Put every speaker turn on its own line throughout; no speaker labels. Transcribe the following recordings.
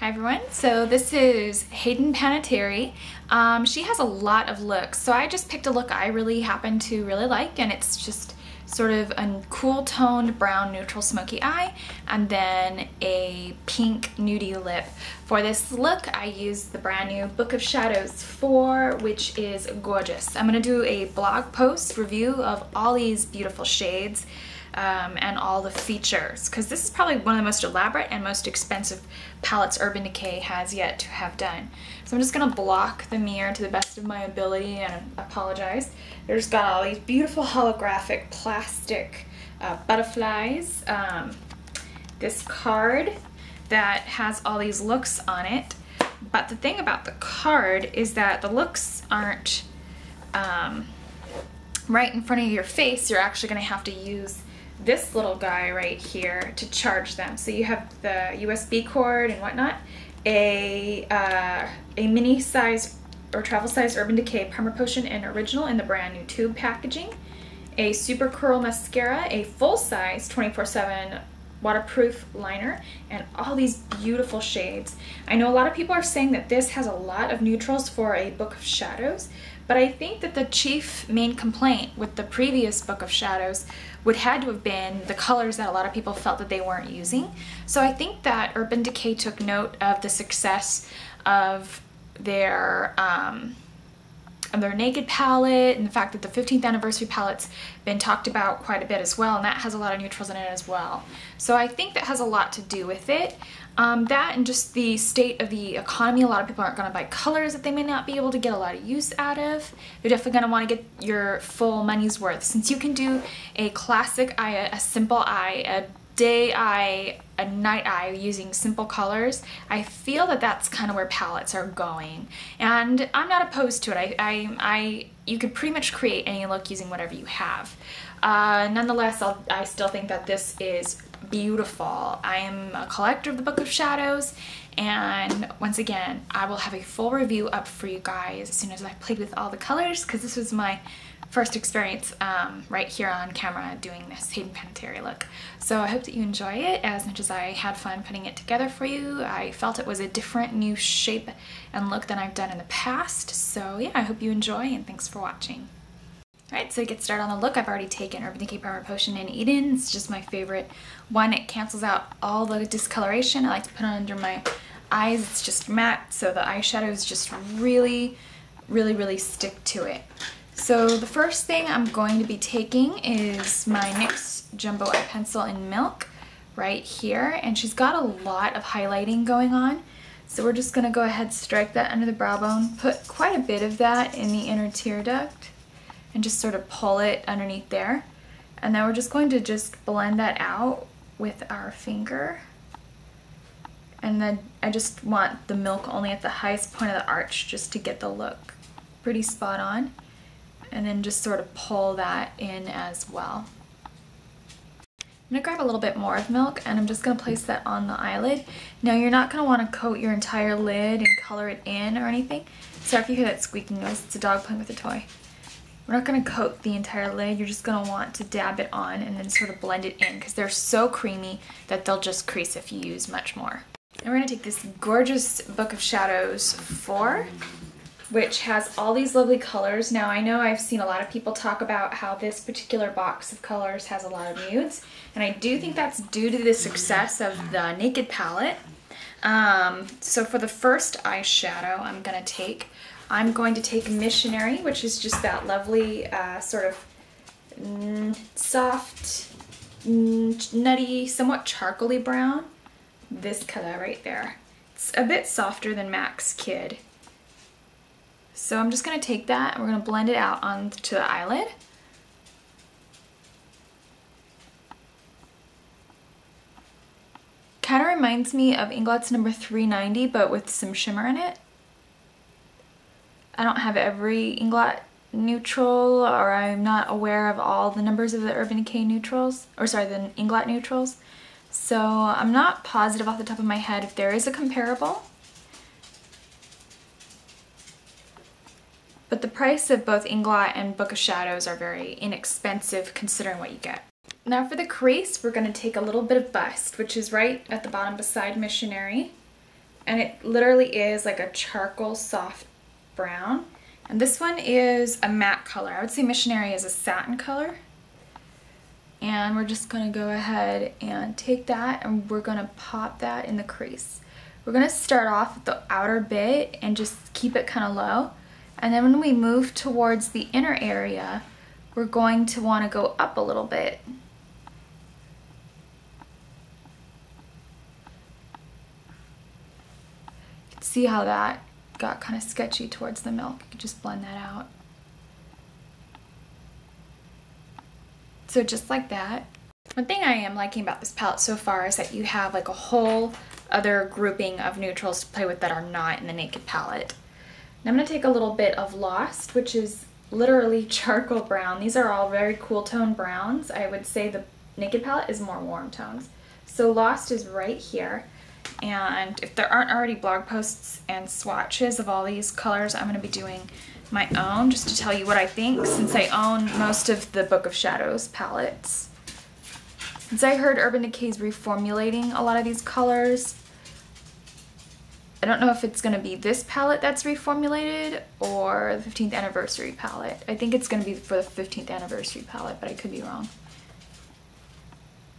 Hi everyone, so this is Hayden Panettiere. She has a lot of looks, so I just picked a look I really happen to really like, and it's just sort of a cool toned brown neutral smoky eye and then a pink nudie lip. For this look I used the brand new Book of Shadows 4, which is gorgeous. I'm going to do a blog post review of all these beautiful shades and all the features, because this is probably one of the most elaborate and most expensive palettes Urban Decay has yet to have done. So I'm just going to block the mirror to the best of my ability and apologize. There's got all these beautiful holographic plastic butterflies. This card that has all these looks on it, but the thing about the card is that the looks aren't right in front of your face. You're actually going to have to use this little guy right here to charge them. So you have the USB cord and whatnot, a mini size or travel size Urban Decay Primer Potion and Original in the brand new tube packaging, a super curl mascara, a full size 24/7 waterproof liner, and all these beautiful shades. I know a lot of people are saying that this has a lot of neutrals for a Book of Shadows, but I think that the chief main complaint with the previous Book of Shadows would had to have been the colors that a lot of people felt that they weren't using. So I think that Urban Decay took note of the success of their Naked palette and the fact that the 15th anniversary palette's been talked about quite a bit as well, and that has a lot of neutrals in it as well. So I think that has a lot to do with it. That and just the state of the economy. A lot of people aren't going to buy colors that they may not be able to get a lot of use out of. They're definitely going to want to get your full money's worth. Since you can do a classic eye, a simple eye, a day eye, a night eye using simple colors, I feel that that's kind of where palettes are going. And I'm not opposed to it. You could pretty much create any look using whatever you have. Nonetheless, I still think that this is beautiful. I am a collector of the Book of Shadows, and once again, I will have a full review up for you guys as soon as I played with all the colors, because this was my first experience right here on camera doing this Hayden Panettiere look. So I hope that you enjoy it as much as I had fun putting it together for you. I felt it was a different new shape and look than I've done in the past. So yeah, I hope you enjoy, and thanks for watching. Alright, so to get started on the look, I've already taken Urban Decay Primer Potion in Eden. It's just my favorite one. It cancels out all the discoloration. I like to put it under my eyes. It's just matte, so the eyeshadows just really stick to it. So the first thing I'm going to be taking is my NYX Jumbo Eye Pencil in Milk right here, and she's got a lot of highlighting going on. So we're just going to go ahead, strike that under the brow bone, put quite a bit of that in the inner tear duct, and just sort of pull it underneath there. And then we're just going to just blend that out with our finger. And then I just want the milk only at the highest point of the arch just to get the look pretty spot on. And then just sort of pull that in as well. I'm going to grab a little bit more of milk, and I'm just going to place that on the eyelid. Now you're not going to want to coat your entire lid and color it in or anything. Sorry if you hear that squeaking noise, it's a dog playing with a toy. We're not going to coat the entire lid, you're just going to want to dab it on and then sort of blend it in, because they're so creamy that they'll just crease if you use much more. And we're going to take this gorgeous Book of Shadows 4, which has all these lovely colors. Now I know I've seen a lot of people talk about how this particular box of colors has a lot of nudes, and I do think that's due to the success of the Naked palette. So for the first eyeshadow I'm going to take Missionary, which is just that lovely sort of soft, nutty, somewhat charcoaly brown. This color right there. It's a bit softer than Max Kid. So I'm just going to take that and we're going to blend it out onto the eyelid. Kind of reminds me of Inglot's number 390, but with some shimmer in it. I don't have every Inglot neutral, or I'm not aware of all the numbers of the Urban Decay neutrals, or sorry, the Inglot neutrals. So I'm not positive off the top of my head if there is a comparable. But the price of both Inglot and Book of Shadows are very inexpensive considering what you get. Now for the crease, we're going to take a little bit of Bust, which is right at the bottom beside Missionary. and it literally is like a charcoal soft brown. And this one is a matte color. I would say Missionary is a satin color. And we're just gonna go ahead and take that and we're gonna pop that in the crease. We're gonna start off with the outer bit and just keep it kind of low. And then when we move towards the inner area, we're going to want to go up a little bit. You can see how that got kind of sketchy towards the milk. You can just blend that out. So just like that. One thing I am liking about this palette so far is that you have like a whole other grouping of neutrals to play with that are not in the Naked palette. And I'm going to take a little bit of Lost, which is literally charcoal brown. These are all very cool tone browns. I would say the Naked palette is more warm tones. So Lost is right here. And if there aren't already blog posts and swatches of all these colors, I'm going to be doing my own just to tell you what I think, since I own most of the Book of Shadows palettes. Since I heard Urban Decay's reformulating a lot of these colors, I don't know if it's going to be this palette that's reformulated or the 15th anniversary palette. I think it's going to be for the 15th anniversary palette, but I could be wrong.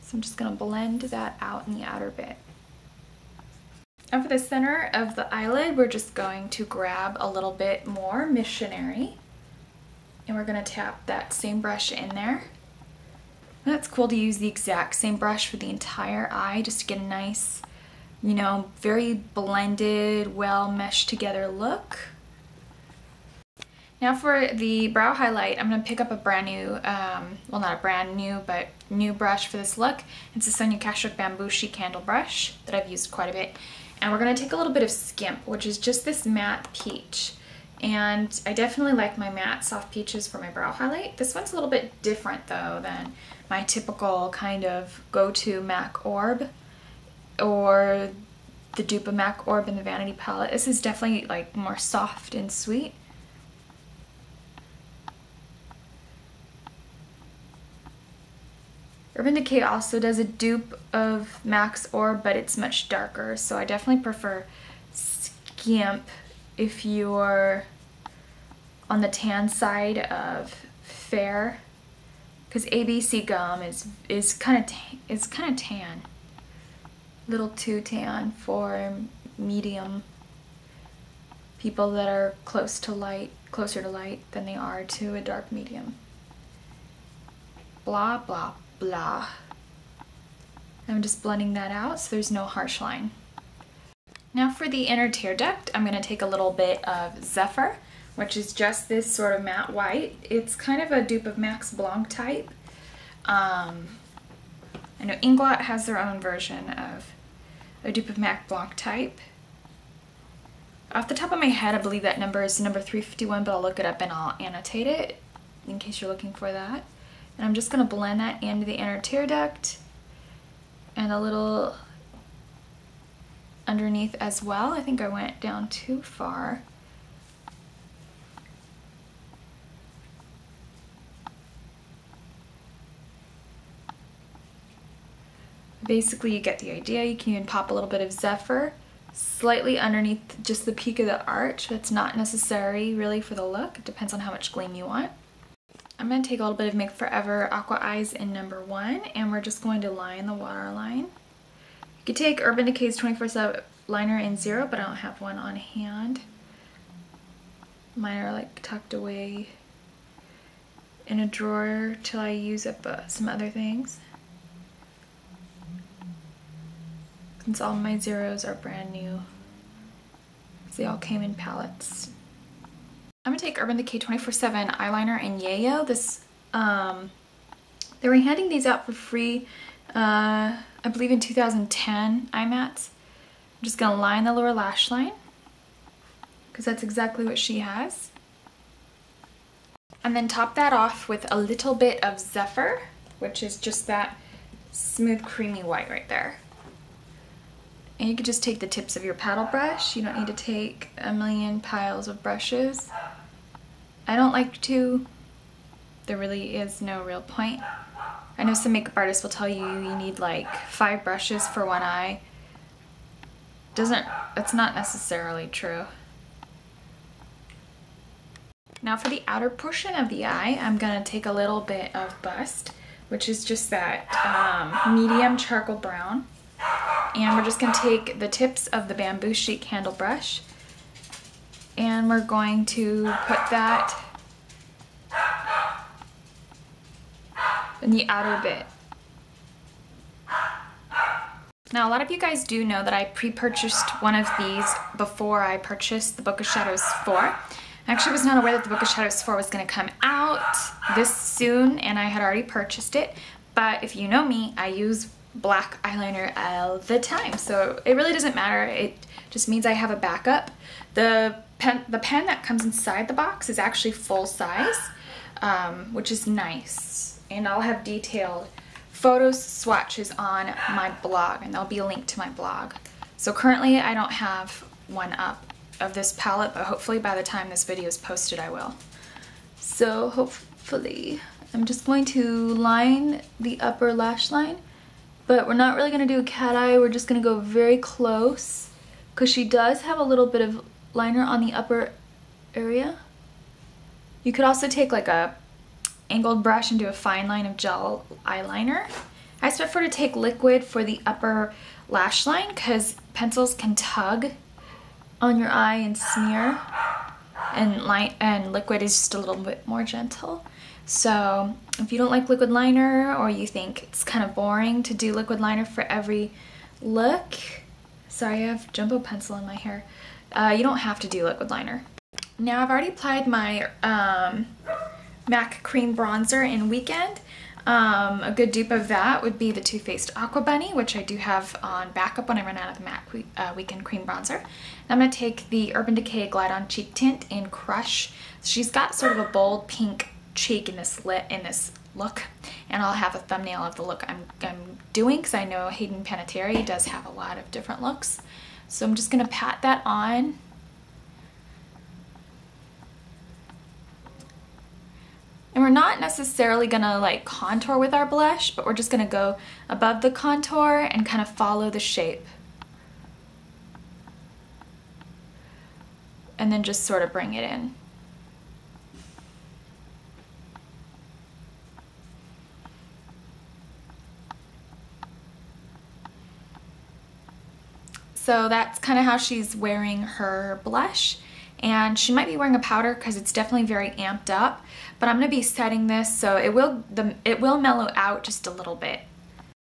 So I'm just going to blend that out in the outer bit. Now for the center of the eyelid, we're just going to grab a little bit more Missionary. And we're going to tap that same brush in there. And that's cool to use the exact same brush for the entire eye just to get a nice, you know, very blended, well meshed together look. Now for the brow highlight, I'm going to pick up a brand new, well not a brand new, but new brush for this look. It's a Sonia Kashuk Bamboo Sheet Candle brush that I've used quite a bit. And we're going to take a little bit of Skimp, which is just this matte peach. And I definitely like my matte soft peaches for my brow highlight. This one's a little bit different though than my typical kind of go-to MAC orb or the dupe of MAC orb in the Vanity palette. This is definitely like more soft and sweet. Urban Decay also does a dupe of MAC's orb, but it's much darker, so I definitely prefer Skimp if you're on the tan side of fair, because ABC gum is kind of tan, a little too tan for medium people that are closer to light than they are to a dark medium. Blah blah blah. I'm just blending that out so there's no harsh line. Now for the inner tear duct, I'm going to take a little bit of Zephyr, which is just this sort of matte white. It's kind of a dupe of Max Blanc type. I know Inglot has their own version of a dupe of Max Blanc type. Off the top of my head, I believe that number is number 351, but I'll look it up and I'll annotate it in case you're looking for that. And I'm just going to blend that into the inner tear duct and a little underneath as well. I think I went down too far. Basically, you get the idea. You can even pop a little bit of Zephyr slightly underneath just the peak of the arch. That's not necessary really for the look. It depends on how much gleam you want. I'm going to take a little bit of Make Forever Aqua Eyes in number 1, and we're just going to line the waterline. You could take Urban Decay's 24/7 liner in 0, but I don't have one on hand. Mine are like tucked away in a drawer till I use up some other things. Since all my zeros are brand new, they all came in palettes. I'm gonna take Urban Decay 24/7 eyeliner in Yeyo. This, they were handing these out for free, I believe in 2010 iMats. I'm just gonna line the lower lash line because that's exactly what she has. And then top that off with a little bit of Zephyr, which is just that smooth creamy white right there. And you could just take the tips of your paddle brush. You don't need to take a million piles of brushes. I don't like to. There really is no real point. I know some makeup artists will tell you you need like 5 brushes for one eye. That's not necessarily true. Now for the outer portion of the eye, I'm gonna take a little bit of Bust, which is just that medium charcoal brown. And we're just gonna take the tips of the bamboo chic handle brush and we're going to put that in the outer bit. Now a lot of you guys do know that I pre-purchased one of these before I purchased the Book of Shadows 4. I actually was not aware that the Book of Shadows 4 was going to come out this soon and I had already purchased it, but if you know me, I use black eyeliner all the time, so it really doesn't matter. It just means I have a backup. The pen that comes inside the box is actually full size, which is nice, and I'll have detailed photos swatches on my blog, and there'll be a link to my blog. So currently I don't have one up of this palette, but hopefully by the time this video is posted I will. So hopefully I'm just going to line the upper lash line, but we're not really going to do a cat eye. We're just going to go very close because she does have a little bit of liner on the upper area. You could also take like a angled brush and do a fine line of gel eyeliner. I just prefer to take liquid for the upper lash line because pencils can tug on your eye and smear, and liquid is just a little bit more gentle. So if you don't like liquid liner, or you think it's kind of boring to do liquid liner for every look, sorry, I have jumbo pencil in my hair, you don't have to do liquid liner. Now I've already applied my MAC cream bronzer in Weekend. A good dupe of that would be the Too Faced Aqua Bunny, which I do have on backup when I run out of the MAC Weekend cream bronzer. And I'm going to take the Urban Decay Glide On Cheek Tint in Crush. She's got sort of a bold pink cheek in this look, and I'll have a thumbnail of the look I'm doing because I know Hayden Panettiere does have a lot of different looks. So I'm just going to pat that on. And we're not necessarily gonna like contour with our blush, but we're just gonna go above the contour and kind of follow the shape. And then just sort of bring it in. So that's kind of how she's wearing her blush. And she might be wearing a powder because it's definitely very amped up, but I'm going to be setting this so it will mellow out just a little bit.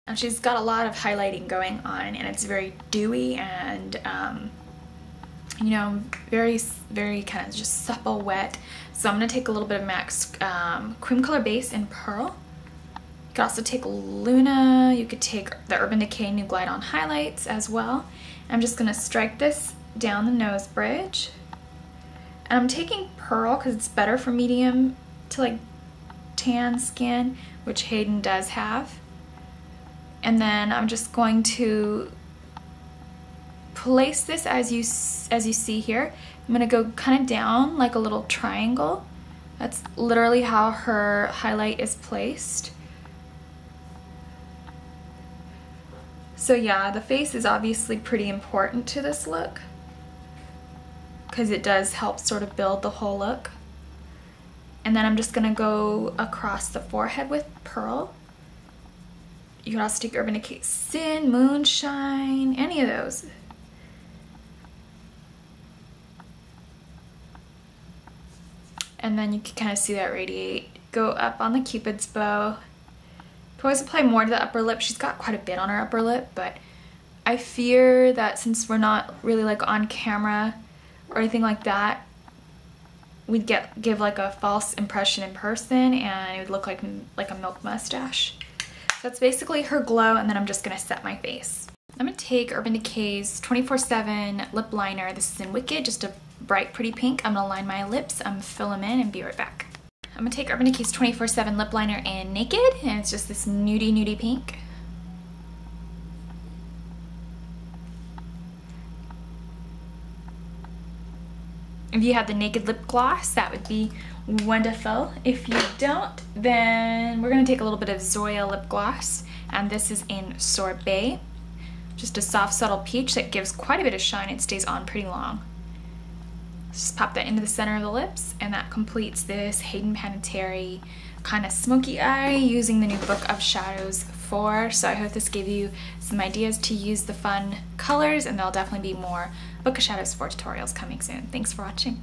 And she's got a lot of highlighting going on, and it's very dewy and you know, very kind of just supple wet. So I'm going to take a little bit of MAC's cream color base in Pearl. You could also take Luna, you could take the Urban Decay New Glide On highlights as well. I'm just going to strike this down the nose bridge. And I'm taking Pearl because it's better for medium to like tan skin, which Hayden does have. And then I'm just going to place this as you see here. I'm going to go kind of down like a little triangle. That's literally how her highlight is placed. So yeah, the face is obviously pretty important to this look, because it does help sort of build the whole look. And then I'm just gonna go across the forehead with Pearl. You can also take Urban Decay Sin, Moonshine, any of those. And then you can kind of see that radiate. Go up on the Cupid's bow. You can always apply more to the upper lip. She's got quite a bit on her upper lip, but I fear that since we're not really like on camera or anything like that, we'd give like a false impression in person and it would look like a milk mustache. So that's basically her glow, and then I'm just gonna set my face. I'm gonna take Urban Decay's 24/7 lip liner. This is in Wicked, just a bright pretty pink. I'm gonna line my lips, I'm gonna fill them in and be right back. I'm gonna take Urban Decay's 24/7 lip liner in Naked, and it's just this nudie pink. If you have the Naked lip gloss, that would be wonderful. If you don't, then we're gonna take a little bit of Zoya lip gloss, and this is in Sorbet. Just a soft, subtle peach that gives quite a bit of shine. It stays on pretty long. Just pop that into the center of the lips, and that completes this Hayden Panettiere kind of smoky eye using the new Book of Shadows 4. So I hope this gave you some ideas to use the fun colors, and there'll definitely be more Book of Shadows 4 tutorials coming soon. Thanks for watching.